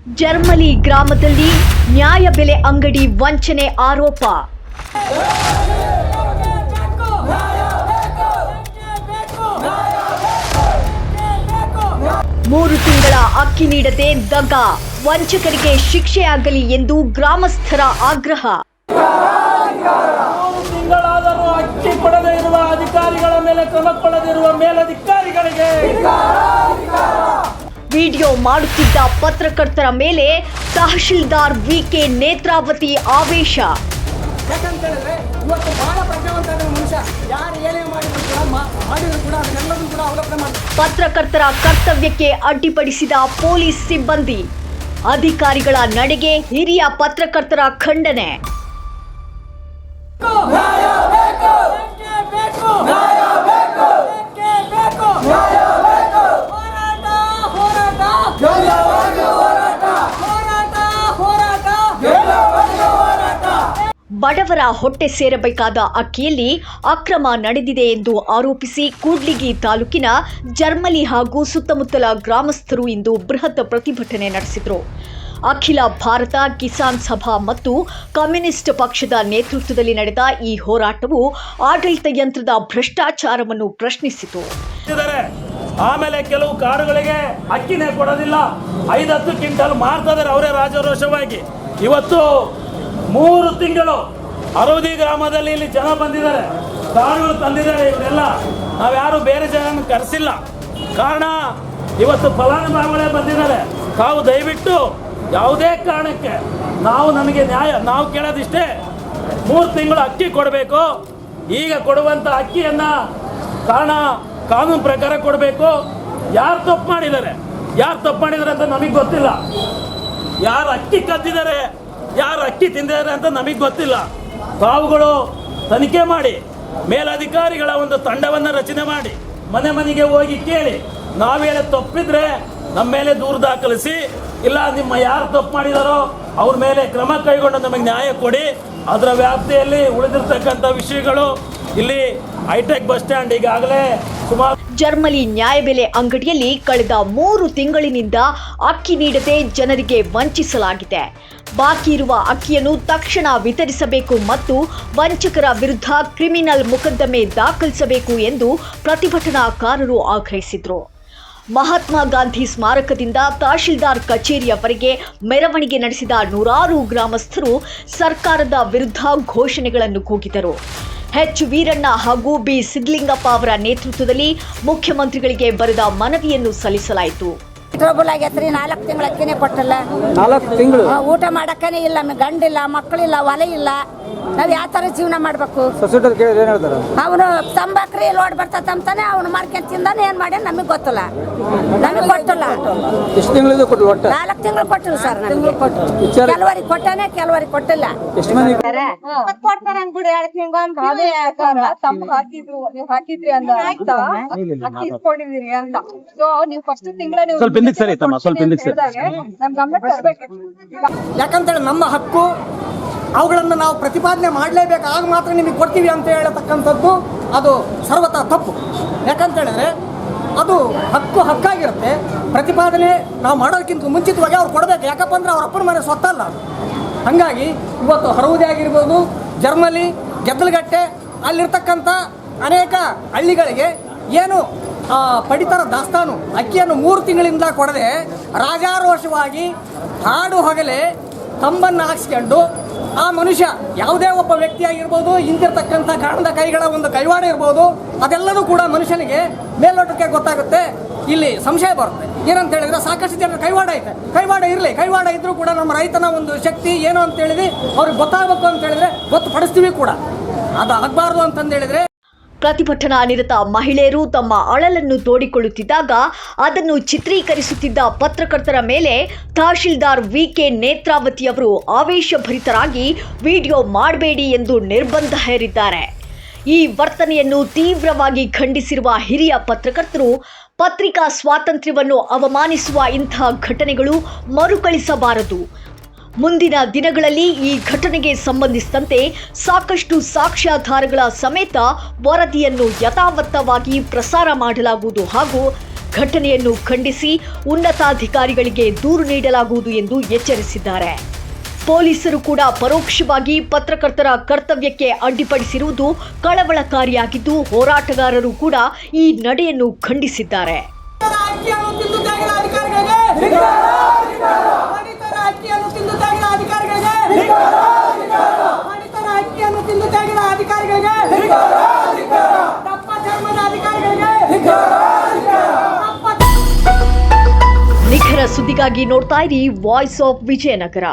ಜರ್ಮಲಿ ಗ್ರಾಮದಲ್ಲಿ ನ್ಯಾಯಬೆಲೆ ಅಂಗಡಿ ವಂಚನೆ ಆರೋಪ. ಮೂರು ತಿಂಗಳ ಅಕ್ಕಿ ನೀಡದೆ ದಗ, ವಂಚಕರಿಗೆ ಶಿಕ್ಷೆಯಾಗಲಿ ಎಂದು ಗ್ರಾಮಸ್ಥರ ಆಗ್ರಹ. ತಿಂಗಳಾದರೂ ಅಕ್ಕಿ ಕೊಡದೇ ಇರುವ ಅಧಿಕಾರಿಗಳ ಮೇಲೆ ಕ್ರಮ ಕೊಡದಿರುವ ಮೇಲಧಿಕಾರಿಗಳಿಗೆ ವಿಡಿಯೋ ಮಾಡುತ್ತಿದ್ದ ಪತ್ರಕರ್ತರ ಮೇಲೆ ತಹಶೀಲ್ದಾರ್ ವಿಕೆ ನೇತ್ರಾವತಿ ಆವೇಶ. ಯಾಕಂತೇಳಿದ್ರೆ ಇವತ್ತು ಬಹಳ ಪ್ರಜ್ಞಾವಂತ ಮನುಷ್ಯ, ಯಾರು ಏನೇ ಮಾಡಿದ್ರು ಕೂಡ ಅದನ್ನೆಲ್ಲದೂ ಕೂಡ ಅವಲೋಕನ ಮಾಡಿ ಪತ್ರಕರ್ತರ ಕರ್ತವ್ಯಕ್ಕೆ ಅಡ್ಡಿಪಡಿಸಿದ ಪೊಲೀಸ್ ಸಿಬ್ಬಂದಿ, ಅಧಿಕಾರಿಗಳ ನಡೆಗೆ ಹಿರಿಯ ಪತ್ರಕರ್ತರ ಖಂಡನೆ. ಬಡವರ ಹೊಟ್ಟೆ ಸೇರಬೇಕಾದ ಅಕ್ಕಿಯಲ್ಲಿ ಅಕ್ರಮ ನಡೆದಿದೆ ಎಂದು ಆರೋಪಿಸಿ ಕೂಡ್ಲಿಗಿ ತಾಲೂಕಿನ ಜರ್ಮಲಿ ಹಾಗೂ ಸುತ್ತಮುತ್ತಲ ಗ್ರಾಮಸ್ಥರು ಇಂದು ಬೃಹತ್ ಪ್ರತಿಭಟನೆ ನಡೆಸಿದರು. ಅಖಿಲ ಭಾರತ ಕಿಸಾನ್ ಸಭಾ ಮತ್ತು ಕಮ್ಯುನಿಸ್ಟ್ ಪಕ್ಷದ ನೇತೃತ್ವದಲ್ಲಿ ನಡೆದ ಈ ಹೋರಾಟವು ಆಡಳಿತ ಯಂತ್ರದ ಭ್ರಷ್ಟಾಚಾರವನ್ನು ಪ್ರಶ್ನಿಸಿತು. ಆಮೇಲೆ ಕೆಲವು ಕಾಡುಗಳಿಗೆ ಅಕ್ಕಿನೇ ಕೊಡೋದಿಲ್ಲ, 5-10 ಕ್ವಿಂಟಲ್ ಮಾರ್ತಿದ್ದಾರೆ ಅವರೇ ರಾಜರೋಷವಾಗಿ. ಇವತ್ತು 3 ತಿಂಗಳು ಅರವದಿ ಗ್ರಾಮದಲ್ಲಿ ಇಲ್ಲಿ ಜನ ಬಂದಿದ್ದಾರೆ, ಕಾಡುಗಳು ತಂದಿದ್ದಾರೆ. ಇವರೆಲ್ಲ ನಾವ್ಯಾರು ಬೇರೆ ಜನ ಕರೆಸಿಲ್ಲ. ಕಾರಣ ಇವತ್ತು ಫಲಾನುಭವಿಗಳೇ ಬಂದಿದ್ದಾರೆ. ತಾವು ದಯವಿಟ್ಟು ಯಾವುದೇ ಕಾರಣಕ್ಕೆ ನಮಗೆ ನ್ಯಾಯ, ನಾವು ಕೇಳೋದಿಷ್ಟೇ, 3 ತಿಂಗಳು ಅಕ್ಕಿ ಕೊಡಬೇಕು. ಈಗ ಕೊಡುವಂಥ ಅಕ್ಕಿಯನ್ನು ಕಾನೂನು ಪ್ರಕಾರ ಕೊಡಬೇಕು. ಯಾರು ತಪ್ಪು ಮಾಡಿದ್ದಾರೆ ಅಂತ ನಮಗೆ ಗೊತ್ತಿಲ್ಲ. ಯಾರು ಅಕ್ಕಿ ಕದ್ದಿದ್ದಾರೆ, ಯಾರು ಅಕ್ಕಿ ತಿಂದಿದ್ದಾರೆ ಅಂತ ನಮಗೆ ಗೊತ್ತಿಲ್ಲ. ತಾವುಗಳು ತನಿಖೆ ಮಾಡಿ, ಮೇಲಧಿಕಾರಿಗಳ ಒಂದು ತಂಡವನ್ನು ರಚನೆ ಮಾಡಿ, ಮನೆ ಮನೆಗೆ ಹೋಗಿ ಕೇಳಿ, ನಾವೇಳೆ ತಪ್ಪಿದ್ರೆ ನಮ್ಮ ಮೇಲೆ ದೂರು ದಾಖಲಿಸಿ, ಇಲ್ಲ ನಿಮ್ಮ ಯಾರು ತಪ್ಪು ಮಾಡಿದಾರೋ ಅವ್ರ ಮೇಲೆ ಕ್ರಮ ಕೈಗೊಂಡು ನಮಗೆ ನ್ಯಾಯ ಕೊಡಿ. ಅದರ ವ್ಯಾಪ್ತಿಯಲ್ಲಿ ಉಳಿದಿರ್ತಕ್ಕಂಥ ವಿಷಯಗಳು ಇಲ್ಲಿ ಹೈಟೆಕ್ ಬಸ್ ಸ್ಟ್ಯಾಂಡ್ ಈಗಾಗಲೇ ಸುಮಾರು ಜರ್ಮಲಿ ನ್ಯಾಯಬೆಲೆ ಅಂಗಡಿಯಲ್ಲಿ ಕಳೆದ 3 ತಿಂಗಳಿನಿಂದ ಅಕ್ಕಿ ನೀಡದೆ ಜನರಿಗೆ ವಂಚಿಸಲಾಗಿದೆ. ಬಾಕಿ ಇರುವ ಅಕ್ಕಿಯನ್ನು ತಕ್ಷಣ ವಿತರಿಸಬೇಕು ಮತ್ತು ವಂಚಕರ ವಿರುದ್ಧ ಕ್ರಿಮಿನಲ್ ಮೊಕದ್ದಮೆ ದಾಖಲಿಸಬೇಕು ಎಂದು ಪ್ರತಿಭಟನಾಕಾರರು ಆಗ್ರಹಿಸಿದರು. ಮಹಾತ್ಮ ಗಾಂಧಿ ಸ್ಮಾರಕದಿಂದ ತಹಶೀಲ್ದಾರ್ ಕಚೇರಿಯವರೆಗೆ ಮೆರವಣಿಗೆ ನಡೆಸಿದ ನೂರಾರು ಗ್ರಾಮಸ್ಥರು ಸರ್ಕಾರದ ವಿರುದ್ಧ ಘೋಷಣೆಗಳನ್ನು ಕೂಗಿದರು. ಎಚ್ ವೀರಣ್ಣ ಹಾಗೂ ಬಿ ಸಿದ್ಲಿಂಗಪ್ಪ ಅವರ ನೇತೃತ್ವದಲ್ಲಿ ಮುಖ್ಯಮಂತ್ರಿಗಳಿಗೆ ಬರೆದ ಮನವಿಯನ್ನು ಸಲ್ಲಿಸಲಾಯಿತು. ಟ್ರಬಲ್ ಆಗೈತ್ರಿ, 4 ತಿಂಗಳ ಅಕ್ಕಿನೇ ಕೊಟ್ಟಲ್ಲ. 4 ತಿಂಗಳು ಊಟ ಮಾಡಕ್ಕನೇ ಇಲ್ಲ, ಗಂಡಿಲ್ಲ, ಮಕ್ಕಳಿಲ್ಲ, ಹೊಲ ಇಲ್ಲ. ನಾವ್ ಯಾವ ತರ ಜೀವನ ಮಾಡ್ಬೇಕು? ಅವನು ತಂಬಾಕ್ರಿ ಲೋಡ್ ಬರ್ತಂತಾನೆ ಅವನು ಮಾರ್ಕೆಟ್ ತಿಂದಾನೆ, ಏನ್ ಮಾಡಿ ನಮಗ್ ಗೊತ್ತಿಲ್ಲ. ನಮಗ್ ಗೊತ್ತಿಲ್ಲ. 4 ತಿಂಗಳು ಕೊಟ್ಟಿಲ್ಲ ಸರ್. ಕೆಲವರಿಗೆ ಕೊಟ್ಟಾನೆ, ಕೆಲವರಿಗೆ ಕೊಟ್ಟಿಲ್ಲ. ಹಾಕಿದ್ರಿ ಅಂತ ಇಸ್ಕೊಂಡಿದೀರಿ ಅಂತ. ಸೊ ನೀವು ಫಸ್ಟ್ ತಿಂಗಳ ಯಾಕಂತೇಳಿ ನಮ್ಮ ಹಕ್ಕು, ಅವುಗಳನ್ನು ನಾವು ಪ್ರತಿಪಾದನೆ ಮಾಡಲೇಬೇಕು, ಆಗ ಮಾತ್ರ ನಿಮಗೆ ಕೊಡ್ತೀವಿ ಅಂತ ಹೇಳತಕ್ಕಂಥದ್ದು ಅದು ಸರ್ವತಾ ತಪ್ಪು. ಯಾಕಂತೇಳಿದ್ರೆ ಅದು ಹಕ್ಕಾಗಿರುತ್ತೆ. ಪ್ರತಿಪಾದನೆ ನಾವು ಮಾಡೋದಕ್ಕಿಂತ ಮುಂಚಿತವಾಗಿ ಅವ್ರು ಕೊಡಬೇಕು. ಯಾಕಪ್ಪ ಅಂದ್ರೆ ಅವ್ರ ಅಪ್ಪನ ಮನೆ ಸ್ವತ್ತಲ್ಲ. ಹಾಗಾಗಿ ಇವತ್ತು ಹರವುದಿ ಆಗಿರ್ಬೋದು, ಜರ್ಮಲಿ, ಗೆದ್ದಲಗಟ್ಟೆ, ಅಲ್ಲಿರ್ತಕ್ಕಂಥ ಅನೇಕ ಹಳ್ಳಿಗಳಿಗೆ ಏನು ಪಡಿತರ ದಾಸ್ತಾನು ಅಕ್ಕಿಯನ್ನು 3 ತಿಂಗಳಿಂದ ಕೊಡದೆ ರಾಜಾರೋಷವಾಗಿ ಹಾಡು ಹಗಲೇ ಕಂಬನ್ನು ಹಾಕ್ಸ್ಕೊಂಡು ಆ ಮನುಷ್ಯ ಯಾವುದೇ ಒಬ್ಬ ವ್ಯಕ್ತಿ ಆಗಿರ್ಬೋದು, ಇಂತಿರ್ತಕ್ಕಂಥ ಕಾಣದ ಕೈಗಳ ಒಂದು ಕೈವಾಡ ಇರ್ಬೋದು, ಅದೆಲ್ಲದೂ ಕೂಡ ಮನುಷ್ಯನಿಗೆ ಮೇಲ್ನೋಟಕ್ಕೆ ಗೊತ್ತಾಗುತ್ತೆ. ಇಲ್ಲಿ ಸಂಶಯ ಬರುತ್ತೆ. ಏನಂತ ಹೇಳಿದ್ರೆ ಸಾಕಷ್ಟು ಜನರ ಕೈವಾಡ ಐತೆ. ಕೈವಾಡ ಇರಲಿ, ಕೈವಾಡ ಇದ್ರೂ ಕೂಡ ನಮ್ಮ ರೈತನ ಒಂದು ಶಕ್ತಿ ಏನು ಅಂತ ಹೇಳಿದ್ರೆ ಅವ್ರಿಗೆ ಗೊತ್ತಾಗಬೇಕು ಅಂತ ಹೇಳಿದ್ರೆ ಗೊತ್ತುಪಡಿಸ್ತೀವಿ ಕೂಡ. ಅದು ಆಗಬಾರ್ದು ಅಂತಂದು ಹೇಳಿದ್ರೆ ಪ್ರತಿಭಟನಾ ನಿರತ ಮಹಿಳೆಯರು ತಮ್ಮ ಅಳಲನ್ನು ತೋಡಿಕೊಳ್ಳುತ್ತಿದ್ದಾಗ ಅದನ್ನು ಚಿತ್ರೀಕರಿಸುತ್ತಿದ್ದ ಪತ್ರಕರ್ತರ ಮೇಲೆ ತಹಶೀಲ್ದಾರ್ ವಿಕೆ ನೇತ್ರಾವತಿ ಅವರು ಆವೇಶಭರಿತರಾಗಿ ವಿಡಿಯೋ ಮಾಡಬೇಡಿ ಎಂದು ನಿರ್ಬಂಧ ಹೇರಿದ್ದಾರೆ. ಈ ವರ್ತನೆಯನ್ನು ತೀವ್ರವಾಗಿ ಖಂಡಿಸಿರುವ ಹಿರಿಯ ಪತ್ರಕರ್ತರು ಪತ್ರಿಕಾ ಸ್ವಾತಂತ್ರ್ಯವನ್ನು ಅವಮಾನಿಸುವ ಇಂಥ ಘಟನೆಗಳು ಮರುಕಳಿಸಬಾರದು. ಮುಂದಿನ ದಿನಗಳಲ್ಲಿ ಈ ಘಟನೆಗೆ ಸಂಬಂಧಿಸಿದಂತೆ ಸಾಕಷ್ಟು ಸಾಕ್ಷ್ಯಾಧಾರಗಳ ಸಮೇತ ವರದಿಯನ್ನು ಯಥಾವತ್ತವಾಗಿ ಪ್ರಸಾರ ಮಾಡಲಾಗುವುದು ಹಾಗೂ ಘಟನೆಯನ್ನು ಖಂಡಿಸಿ ಉನ್ನತಾಧಿಕಾರಿಗಳಿಗೆ ದೂರು ನೀಡಲಾಗುವುದು ಎಂದು ಎಚ್ಚರಿಸಿದ್ದಾರೆ. ಪೊಲೀಸರು ಕೂಡ ಪರೋಕ್ಷವಾಗಿ ಪತ್ರಕರ್ತರ ಕರ್ತವ್ಯಕ್ಕೆ ಅಡ್ಡಿಪಡಿಸಿರುವುದು ಕಳವಳಕಾರಿಯಾಗಿದ್ದು, ಹೋರಾಟಗಾರರು ಕೂಡ ಈ ನಡೆಯನ್ನು ಖಂಡಿಸಿದ್ದಾರೆ. ನಿಖರ ಸುದ್ದಿಗಾಗಿ ನೋಡ್ತಾ ಇರಿ ವಾಯ್ಸ್ ಆಫ್ ವಿಜಯನಗರ.